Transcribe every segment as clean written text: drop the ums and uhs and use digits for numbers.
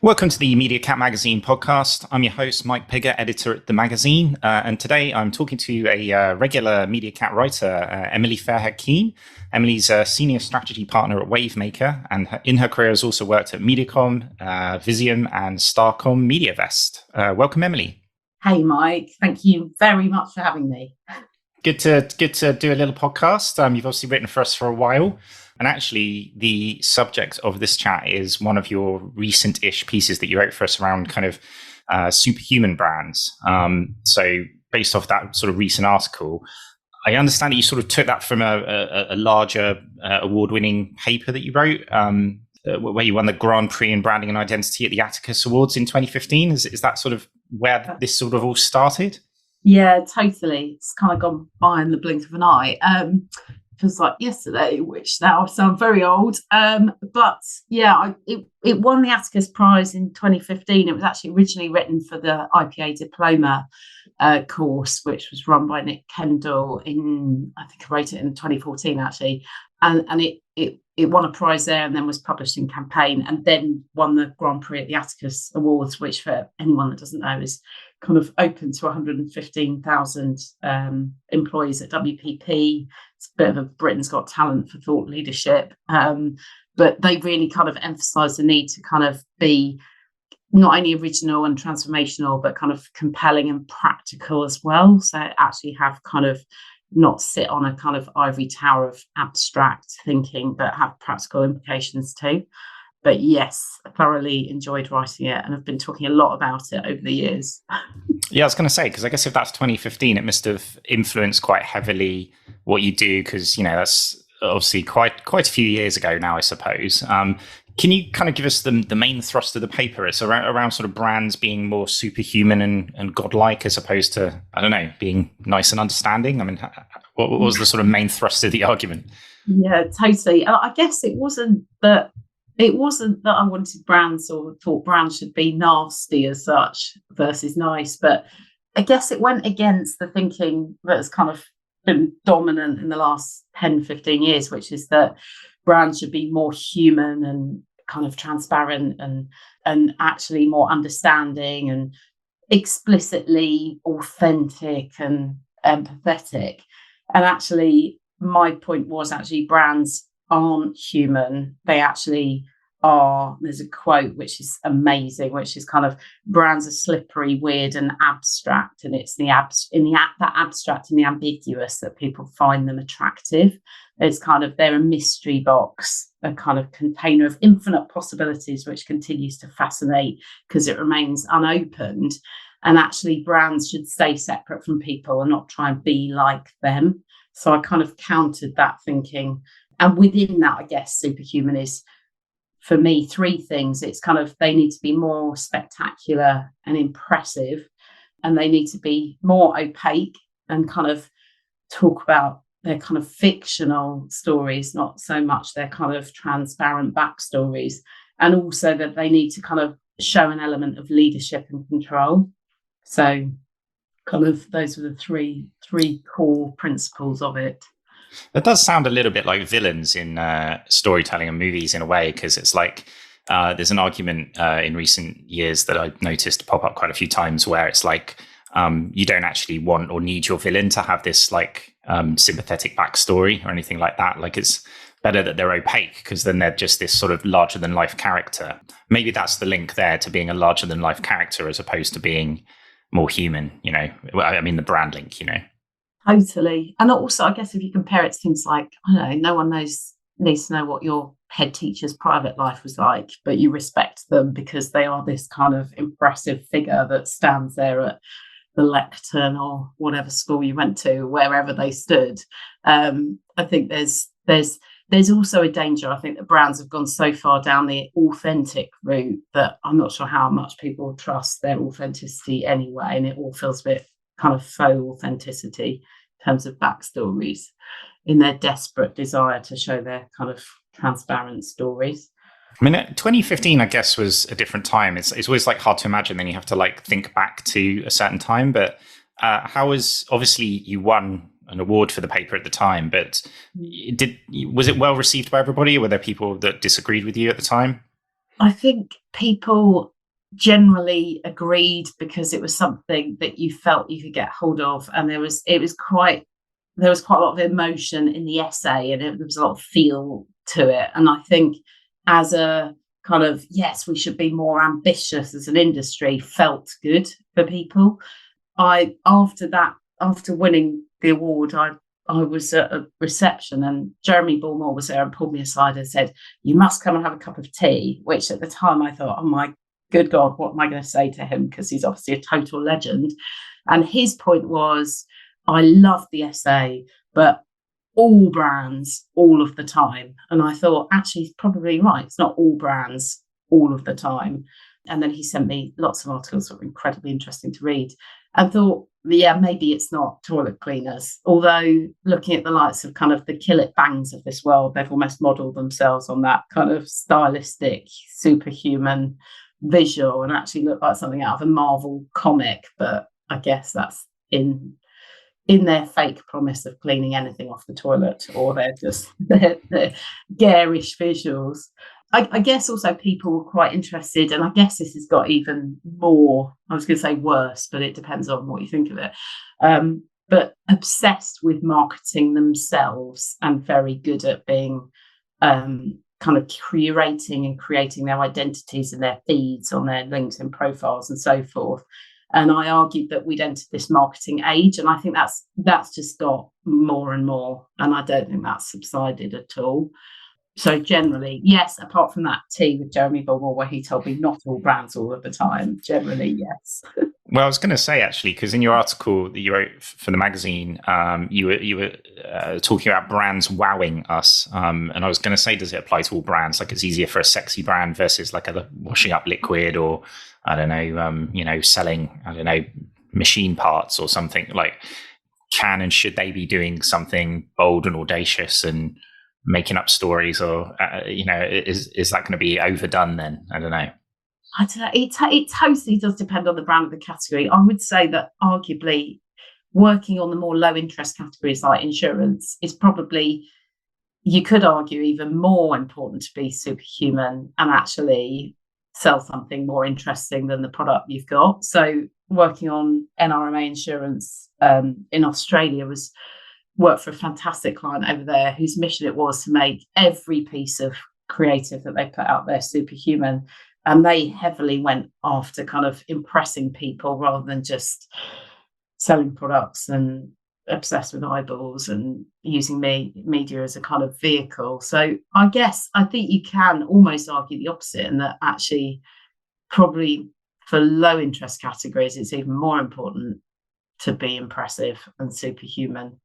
Welcome to the Media Cat Magazine podcast. I'm your host, Mike Pigger, editor at the magazine. And today I'm talking to a regular Media Cat writer, Emily Fairhead-keen. Emily's a senior strategy partner at Wavemaker, and in her career has also worked at Mediacom, Visium, and Starcom MediaVest. Welcome, Emily. Hey, Mike. Thank you very much for having me. Good to do a little podcast. You've obviously written for us for a while. And actually, the subject of this chat is one of your recent-ish pieces that you wrote for us around kind of superhuman brands. So based off that sort of recent article, I understand that you sort of took that from a larger award-winning paper that you wrote, where you won the Grand Prix in Branding and Identity at the Atticus Awards in 2015. Is that sort of where this sort of all started? Yeah, totally. It's kind of gone by in the blink of an eye. Feels like yesterday, which now sounds very old. But yeah, it won the Atticus Prize in 2015. It was actually originally written for the IPA diploma course, which was run by Nick Kendall I think I wrote it in 2014 actually. And it won a prize there and then was published in Campaign and then won the Grand Prix at the Atticus Awards, which for anyone that doesn't know is kind of open to 115,000 employees at WPP. It's a bit of a Britain's Got Talent for thought leadership. But they really kind of emphasise the need to kind of be not only original and transformational, but kind of compelling and practical as well. So actually have kind of not sit on a kind of ivory tower of abstract thinking, but have practical implications too. But yes, I thoroughly enjoyed writing it and I've been talking a lot about it over the years. Yeah, I was going to say, because I guess if that's 2015, it must have influenced quite heavily what you do, because, you know, that's obviously quite a few years ago now, I suppose. Can you kind of give us the main thrust of the paper? It's around sort of brands being more superhuman and godlike as opposed to, I don't know, being nice and understanding. I mean, what was the sort of main thrust of the argument? Yeah, totally. I guess it wasn't that I wanted brands or thought brands should be nasty as such versus nice, but I guess it went against the thinking that's kind of been dominant in the last 10, 15 years, which is that brands should be more human and kind of transparent and actually more understanding and explicitly authentic and empathetic. And actually, my point was actually brands aren't human. They actually are. There's a quote which is amazing, which is kind of brands are slippery, weird, and abstract, and it's that abstract and the ambiguous that people find them attractive. It's kind of they're a mystery box, a kind of container of infinite possibilities, which continues to fascinate because it remains unopened. And actually, brands should stay separate from people and not try and be like them. So I kind of countered that thinking. And within that, I guess superhuman is, for me, three things. It's kind of they need to be more spectacular and impressive, and they need to be more opaque and kind of talk about their kind of fictional stories, not so much their kind of transparent backstories. And also that they need to kind of show an element of leadership and control. So kind of those are the three core principles of it. That does sound a little bit like villains in storytelling and movies in a way, because it's like there's an argument in recent years that I've noticed pop up quite a few times where it's like you don't actually want or need your villain to have this like sympathetic backstory or anything like that. Like it's better that they're opaque because then they're just this sort of larger than life character. Maybe that's the link there to being a larger than life character as opposed to being more human, you know, I mean, the brand link, you know. Totally. And also, I guess if you compare it to things like, I don't know, no one needs to know what your head teacher's private life was like, but you respect them because they are this kind of impressive figure that stands there at the lectern or whatever school you went to, wherever they stood. I think there's also a danger. I think that brands have gone so far down the authentic route that I'm not sure how much people trust their authenticity anyway. And it all feels a bit kind of faux authenticity in terms of backstories in their desperate desire to show their kind of transparent stories. I mean, 2015, I guess, was a different time. It's always like hard to imagine. Then you have to like think back to a certain time. But obviously you won an award for the paper at the time, but was it well received by everybody? Or were there people that disagreed with you at the time? I think people generally agreed because it was something that you felt you could get hold of, and there was quite a lot of emotion in the essay, and there was a lot of feel to it. And I think as a kind of, yes, we should be more ambitious as an industry, felt good for people. After winning the award, I was at a reception, and Jeremy Bullmore was there and pulled me aside and said, "You must come and have a cup of tea," which at the time I thought, oh my good God, what am I going to say to him? Because he's obviously a total legend. And his point was, I loved the essay, but all brands all of the time. And I thought, actually, he's probably right. It's not all brands all of the time. And then he sent me lots of articles that were incredibly interesting to read, and thought, yeah, maybe it's not toilet cleaners. Although looking at the likes of kind of the Kill It Bangs of this world, they've almost modelled themselves on that kind of stylistic, superhuman visual, and actually look like something out of a Marvel comic. But I guess that's in their fake promise of cleaning anything off the toilet, or they're garish visuals. I guess also people were quite interested, and I guess this has got even more, I was going to say worse, but it depends on what you think of it, but obsessed with marketing themselves and very good at being kind of curating and creating their identities and their feeds on their LinkedIn profiles and so forth. And I argued that we'd entered this marketing age, and I think that's just got more and more, and I don't think that's subsided at all. So generally, yes, apart from that tea with Jeremy Bullmore where he told me not all brands all of the time, generally, yes. Well, I was going to say, actually, because in your article that you wrote for the magazine, you were talking about brands wowing us. And I was going to say, does it apply to all brands? Like, it's easier for a sexy brand versus like a washing up liquid, or I don't know, selling, I don't know, machine parts or something. Like, can and should they be doing something bold and audacious and making up stories, or is that going to be overdone then? I don't know. I don't know. It totally does depend on the brand of the category. I would say that arguably working on the more low interest categories like insurance is probably, you could argue, even more important to be superhuman and actually sell something more interesting than the product you've got. So working on NRMA insurance in Australia worked for a fantastic client over there whose mission it was to make every piece of creative that they put out there superhuman. And they heavily went after kind of impressing people rather than just selling products, and obsessed with eyeballs and using media as a kind of vehicle. So I think you can almost argue the opposite, and that actually probably for low interest categories, it's even more important to be impressive and superhuman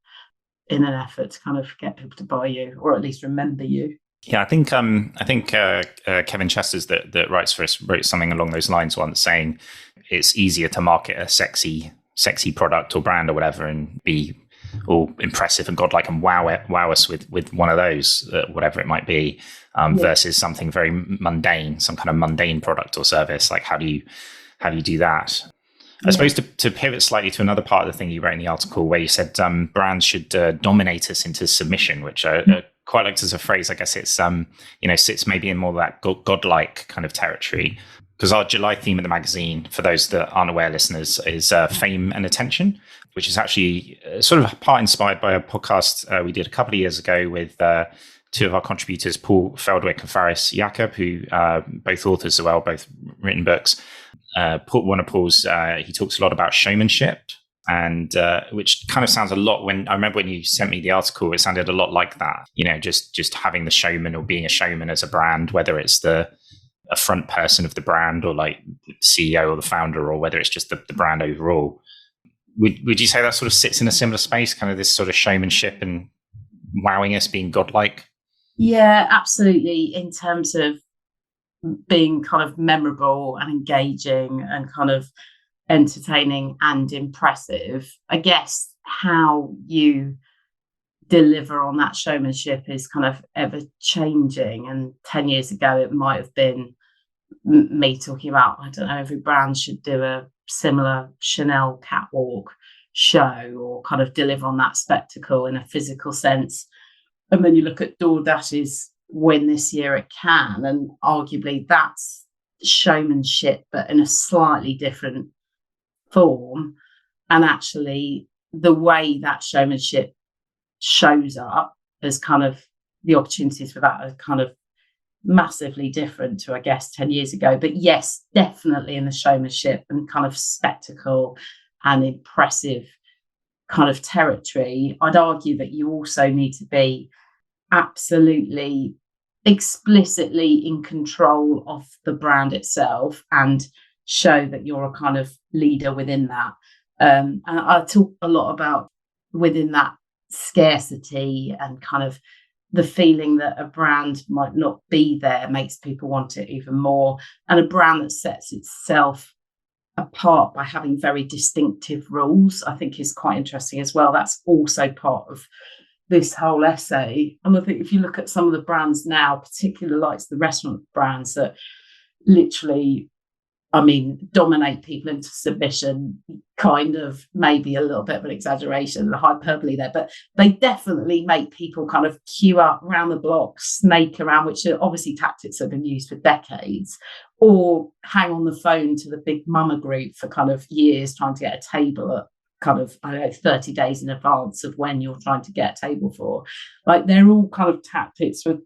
in an effort to kind of get people to buy you, or at least remember you. Yeah, I think Kevin Chesters that writes for us wrote something along those lines once, saying it's easier to market a sexy product or brand or whatever and be all impressive and godlike and wow us with one of those, whatever it might be, versus something very mundane, some kind of mundane product or service. Like, how do you do that? I suppose to pivot slightly to another part of the thing you wrote in the article, where you said brands should dominate us into submission, which I quite liked as a phrase. I guess it's sits maybe in more that godlike kind of territory. Because our July theme of the magazine, for those that aren't aware, listeners, is fame and attention, which is actually sort of part inspired by a podcast we did a couple of years ago with two of our contributors, Paul Feldwick and Faris Jakob, who both authors as well, both written books. One of Paul's, he talks a lot about showmanship, and which kind of sounds a lot, I remember when you sent me the article, it sounded a lot like that, just having the showman or being a showman as a brand, whether it's a front person of the brand or like the CEO or the founder, or whether it's just the brand overall. Would you say that sort of sits in a similar space, kind of this sort of showmanship and wowing us, being godlike? Yeah, absolutely. In terms of being kind of memorable and engaging and kind of entertaining and impressive, I guess how you deliver on that showmanship is kind of ever changing. And 10 years ago, it might have been me talking about, I don't know, every brand should do a similar Chanel catwalk show, or kind of deliver on that spectacle in a physical sense. And then you look at DoorDash's win this year at Cannes, and arguably that's showmanship, but in a slightly different form. And actually, the way that showmanship shows up as kind of the opportunities for that are kind of massively different to, I guess, 10 years ago. But yes, definitely in the showmanship and kind of spectacle and impressive kind of territory, I'd argue that you also need to be absolutely explicitly in control of the brand itself and show that you're a kind of leader within that. And I talk a lot about within that scarcity and kind of the feeling that a brand might not be there makes people want it even more. And a brand that sets itself apart by having very distinctive rules, I think is quite interesting as well. That's also part of this whole essay. And I think if you look at some of the brands now, particularly like the restaurant brands that literally, I mean, dominate people into submission, kind of maybe a little bit of an exaggeration, the hyperbole there, but they definitely make people kind of queue up around the block, snake around, which are obviously tactics that have been used for decades, or hang on the phone to the big mama group for kind of years trying to get a table at kind of, I don't know, 30 days in advance of when you're trying to get a table for. Like, they're all kind of tactics for,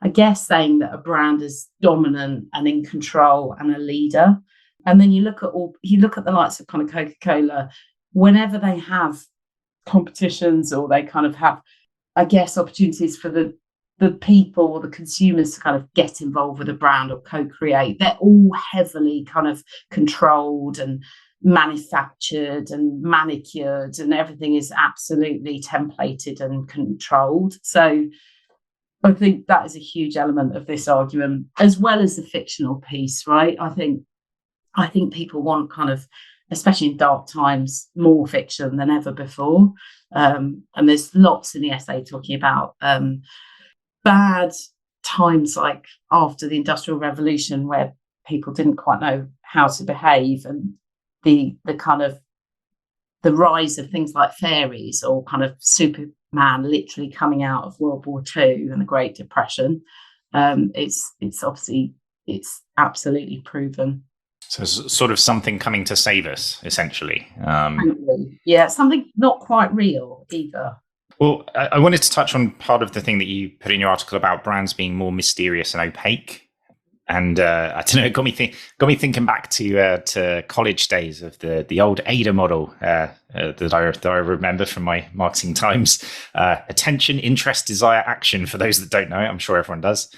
I guess, saying that a brand is dominant and in control and a leader. And then you look at the likes of kind of Coca-Cola, whenever they have competitions or they kind of have, I guess, opportunities for the people or the consumers to kind of get involved with a brand or co-create, they're all heavily kind of controlled and manufactured and manicured, and everything is absolutely templated and controlled. So I think that is a huge element of this argument, as well as the fictional piece, right? I think people want kind of, especially in dark times, more fiction than ever before. And there's lots in the essay talking about bad times like after the Industrial Revolution, where people didn't quite know how to behave, and the kind of the rise of things like fairies or kind of Superman literally coming out of World War II and the Great Depression. It's obviously, it's absolutely proven. So it's sort of something coming to save us, essentially. Yeah, something not quite real either. Well, I wanted to touch on part of the thing that you put in your article about brands being more mysterious and opaque. And I don't know, it got me thinking back to college days of the old AIDA model that I remember from my marketing times. Attention, interest, desire, action. For those that don't know it, I'm sure everyone does.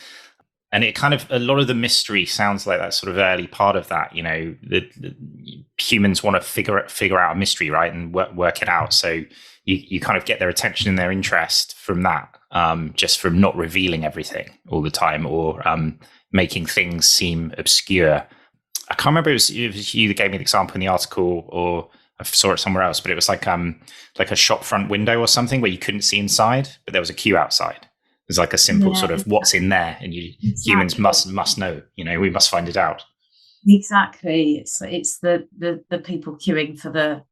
And it kind of, a lot of the mystery sounds like that sort of early part of that. You know, the humans want to figure out a mystery, right, and work it out. So you kind of get their attention and their interest from that, just from not revealing everything all the time, or making things seem obscure. I can't remember if it was you that gave me the example in the article, or I saw it somewhere else, but it was like a shop front window or something where you couldn't see inside, but there was a queue outside. It's like a simple sort of what's in there, and humans must know. You know, we must find it out. Exactly. It's the people queuing for the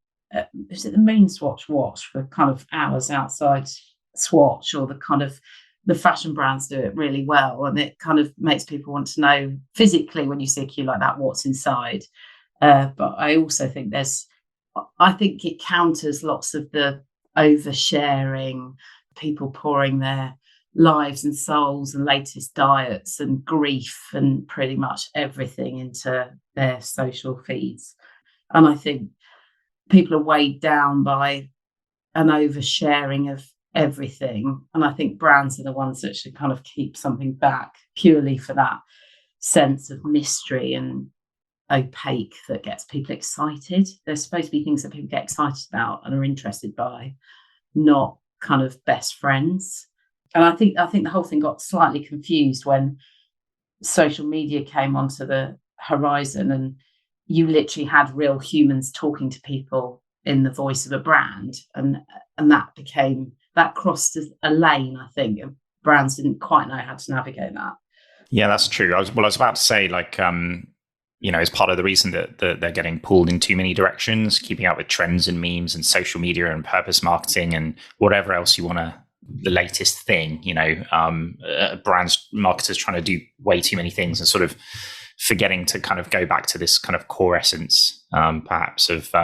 is it the main Swatch watch for kind of hours outside Swatch, or the kind of the fashion brands do it really well, and it kind of makes people want to know physically when you see a queue like that what's inside. But I also think I think it counters lots of the oversharing, people pouring their lives and souls and latest diets and grief and pretty much everything into their social feeds. And I think people are weighed down by an oversharing of everything. And I think brands are the ones that should kind of keep something back purely for that sense of mystery and opaque that gets people excited. There's supposed to be things that people get excited about and are interested by, not kind of best friends. And I think the whole thing got slightly confused when social media came onto the horizon, and you literally had real humans talking to people in the voice of a brand, and that crossed a lane. I think brands didn't quite know how to navigate that. Yeah, that's true. I was about to say, like, you know, as part of the reason that they're getting pulled in too many directions, keeping up with trends and memes and social media and purpose marketing and whatever else you want to. The latest thing, you know, brands, marketers trying to do way too many things and sort of forgetting to kind of go back to this kind of core essence, perhaps of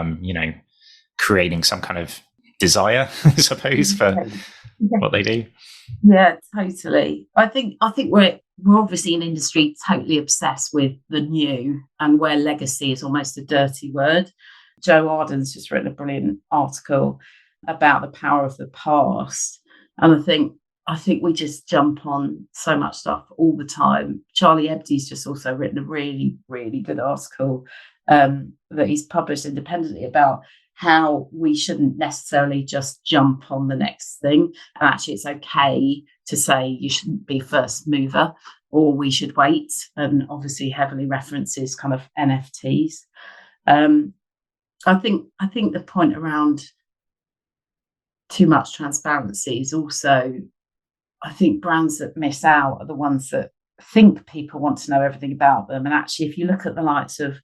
creating some kind of desire, I suppose, for what they do. Yeah, totally. I think we're obviously an industry totally obsessed with the new, and where legacy is almost a dirty word. Joe Arden's just written a brilliant article about the power of the past, and I think we just jump on so much stuff all the time. Charlie Ebdie's just also written a really, really good article that he's published independently about how we shouldn't necessarily just jump on the next thing. And actually, it's okay to say you shouldn't be first mover, or we should wait. And obviously, heavily references kind of NFTs. I think the point around too much transparency is also, I think brands that miss out are the ones that think people want to know everything about them. And actually, if you look at the likes of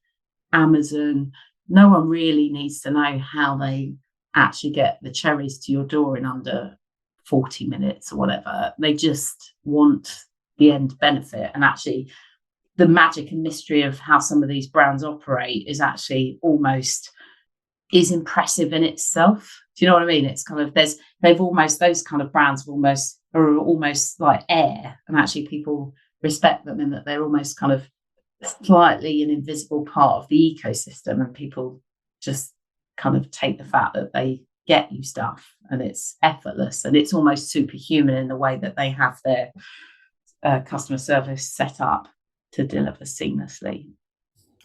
Amazon, no one really needs to know how they actually get the cherries to your door in under 40 minutes or whatever. They just want the end benefit. And actually, the magic and mystery of how some of these brands operate is actually almost is impressive in itself. Do you know what I mean? It's kind of those kind of brands are almost like air, and actually people respect them in that they're almost kind of slightly an invisible part of the ecosystem, and people just kind of take the fact that they get you stuff and it's effortless and it's almost superhuman in the way that they have their customer service set up to deliver seamlessly.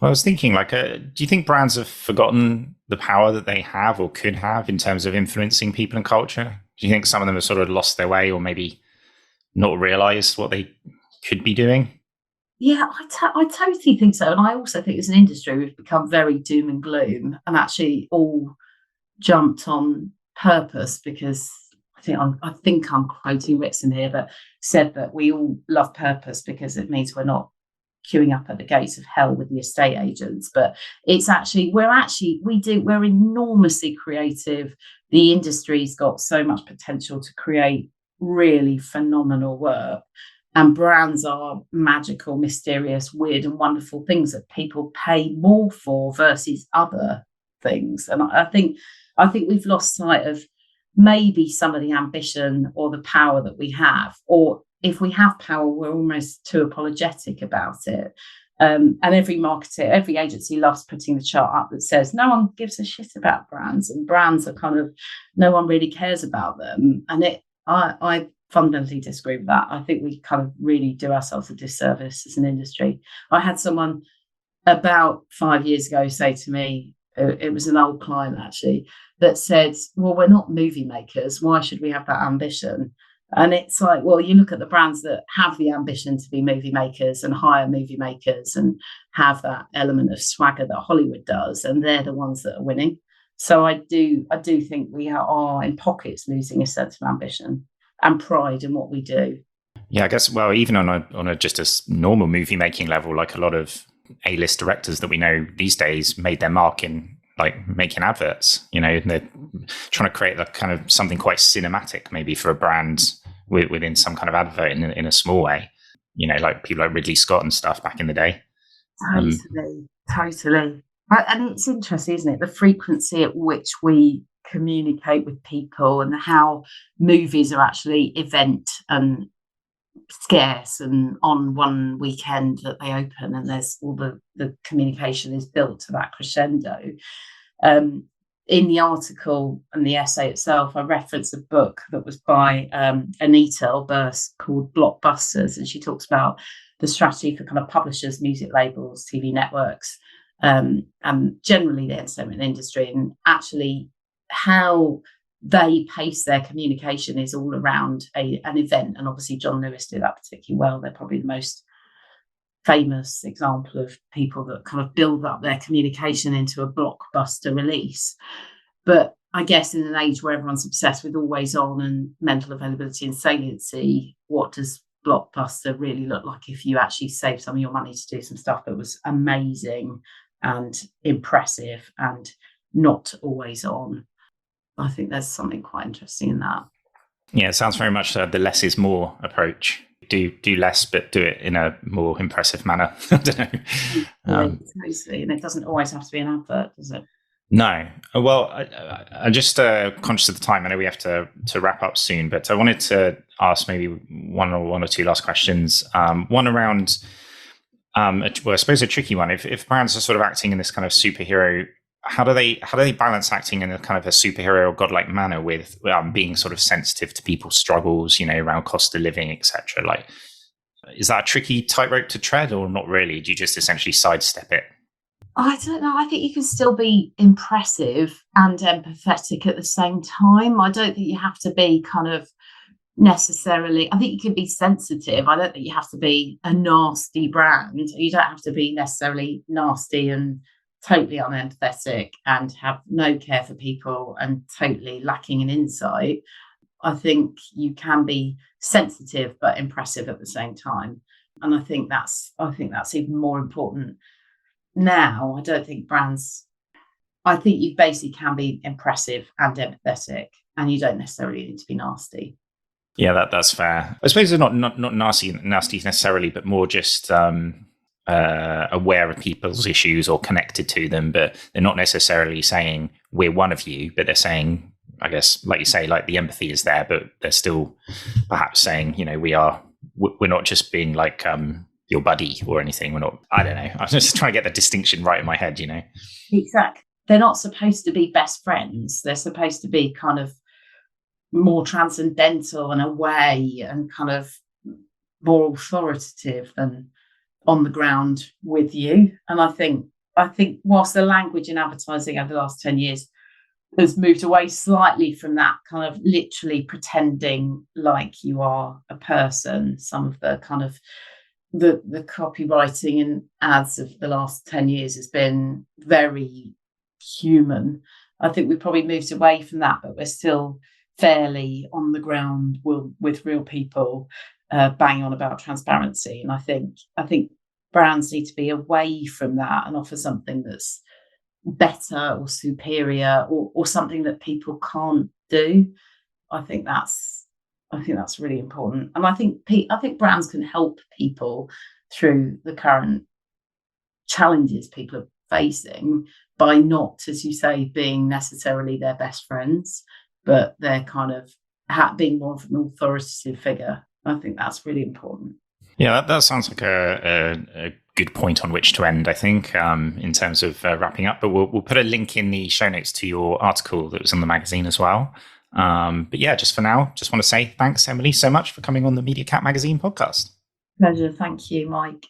Well, I was thinking, do you think brands have forgotten the power that they have or could have in terms of influencing people and culture? Do you think some of them have sort of lost their way or maybe not realized what they could be doing? Yeah, I totally think so. And I also think as an industry, we've become very doom and gloom and actually all jumped on purpose, because I think I'm quoting Ritson here, but said that we all love purpose because it means we're not queuing up at the gates of hell with the estate agents. But it's actually, we're enormously creative. The industry's got so much potential to create really phenomenal work. And brands are magical, mysterious, weird, and wonderful things that people pay more for versus other things. And I think we've lost sight of maybe some of the ambition or the power that we have. Or if we have power, we're almost too apologetic about it. And every marketer, every agency loves putting the chart up that says no one gives a shit about brands, and brands are kind of, no one really cares about them. And I fundamentally disagree with that. I think we kind of really do ourselves a disservice as an industry. I had someone about 5 years ago say to me, it was an old client actually, that said, well, we're not movie makers. Why should we have that ambition? And it's like, well, you look at the brands that have the ambition to be movie makers and hire movie makers and have that element of swagger that Hollywood does, and they're the ones that are winning. So I do think we are in pockets losing a sense of ambition and pride in what we do. Yeah, I guess, well, even on a just a normal movie making level, like a lot of A-list directors that we know these days made their mark in like making adverts, and they're trying to create that kind of something quite cinematic maybe for a brand within some kind of advert in a small way, like people like Ridley Scott and stuff back in the day. Totally. And it's interesting, isn't it? The frequency at which we communicate with people and how movies are actually event and scarce and on one weekend that they open, and there's all the communication is built to that crescendo. In the article and the essay itself, I referenced a book that was by Anita Elbers called Blockbusters, and she talks about the strategy for kind of publishers, music labels, TV networks, and generally the entertainment industry, and actually how they pace their communication is all around an event. And obviously John Lewis did that particularly well. They're probably the most famous example of people that kind of build up their communication into a blockbuster release. But I guess in an age where everyone's obsessed with always on and mental availability and saliency, what does blockbuster really look like if you actually save some of your money to do some stuff that was amazing and impressive and not always on? I think there's something quite interesting in that. Yeah, it sounds very much the less is more approach. do less, but do it in a more impressive manner. I don't know. Totally. And it doesn't always have to be an advert, does it? No. Well, I'm just conscious of the time. I know we have to wrap up soon, but I wanted to ask maybe one or two last questions. One around, I suppose a tricky one. If brands are sort of acting in this kind of superhero, how do they balance acting in a kind of a superhero or godlike manner with being sort of sensitive to people's struggles, around cost of living, etc.? Like, is that a tricky tightrope to tread, or not really? Do you just essentially sidestep it? I don't know. I think you can still be impressive and empathetic at the same time. I don't think you have to be kind of necessarily, I think you can be sensitive. I don't think you have to be a nasty brand. You don't have to be necessarily nasty and totally unempathetic and have no care for people and totally lacking in insight. I think you can be sensitive but impressive at the same time. And I think that's even more important now. I don't think brands, I think you basically can be impressive and empathetic, and you don't necessarily need to be nasty. Yeah, that's fair. I suppose they're not nasty necessarily, but more just aware of people's issues or connected to them. But they're not necessarily saying we're one of you, but they're saying, I guess, like you say, like the empathy is there, but they're still perhaps saying, we're not just being like your buddy or anything. We're not. I don't know. I'm just trying to get the distinction right in my head. Exactly. They're not supposed to be best friends. They're supposed to be kind of more transcendental and away and kind of more authoritative than on the ground with you. And I think whilst the language in advertising over the last 10 years has moved away slightly from that kind of literally pretending like you are a person, some of the kind of the copywriting and ads of the last 10 years has been very human. I think we've probably moved away from that, but we're still fairly on the ground with real people banging on about transparency. And I think brands need to be away from that and offer something that's better or superior or something that people can't do. I think that's really important. And I think brands can help people through the current challenges people are facing by not, as you say, being necessarily their best friends, but they're kind of being more of an authoritative figure. I think that's really important. Yeah, that sounds like a good point on which to end, I think, in terms of wrapping up. But we'll put a link in the show notes to your article that was in the magazine as well. But yeah, just for now, just want to say thanks, Emily, so much for coming on the Media Cat Magazine podcast. Pleasure. Thank you, Mike.